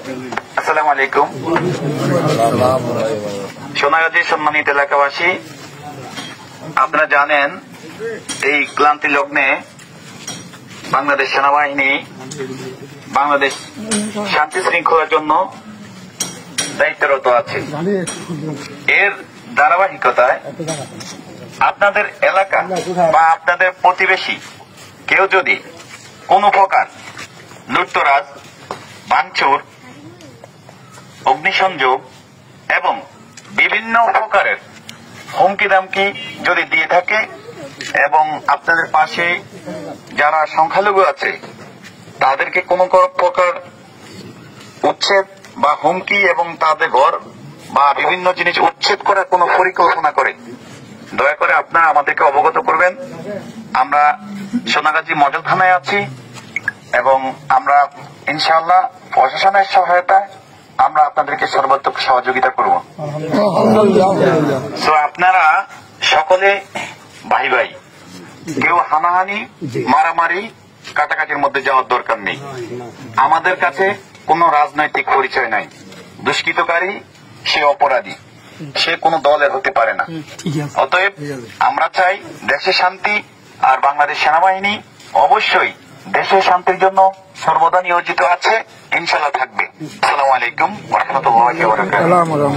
আসসালামু আলাইকুম। সোনাগাজী সম্মানিত এলাকাবাসী, আপনারা জানেন এই ক্লান্তি লগ্নে বাংলাদেশ সেনাবাহিনী বাংলাদেশ শান্তি শৃঙ্খলার জন্য দায়িত্বরত আছে। এর ধারাবাহিকতায় আপনাদের এলাকা বা আপনাদের প্রতিবেশী কেউ যদি কোনো প্রকার লুটতরাজ, ভাঙচুর, অগ্নিসংযোগ এবং বিভিন্ন প্রকারের হুমকি দামকি যদি দিয়ে থাকে এবং আপনাদের পাশে যারা সংখ্যালঘু আছে তাদেরকে কোনো প্রকার উচ্ছেদ বা হুমকি এবং তাদের ঘর বা বিভিন্ন জিনিস উচ্ছেদ করার কোনো পরিকল্পনা করে, দয়া করে আপনারা আমাদেরকে অবগত করবেন। আমরা সোনাগাজী মডেল থানায় আছি এবং আমরা ইনশাআল্লাহ প্রশাসনের সহায়তায় আমরা আপনাদেরকে সর্বাত্মক সহযোগিতা করব। তো আপনারা সকলে ভাই ভাই, কেউ হানাহানি, মারামারি, কাটাকাটির মধ্যে যাওয়ার দরকার নেই। আমাদের কাছে কোনো রাজনৈতিক পরিচয় নাই। দুষ্কৃতকারী সে অপরাধী, সে কোনো দলের হতে পারে না। অতএব আমরা চাই দেশের শান্তি, আর বাংলাদেশ সেনাবাহিনী অবশ্যই দেশের শান্তির জন্য সর্বদা নিয়োজিত আছে, ইনশাআল্লাহ থাকবে। আসসালামু আলাইকুম ওয়া রাহমাতুল্লাহি ওয়া বারাকাতুহু।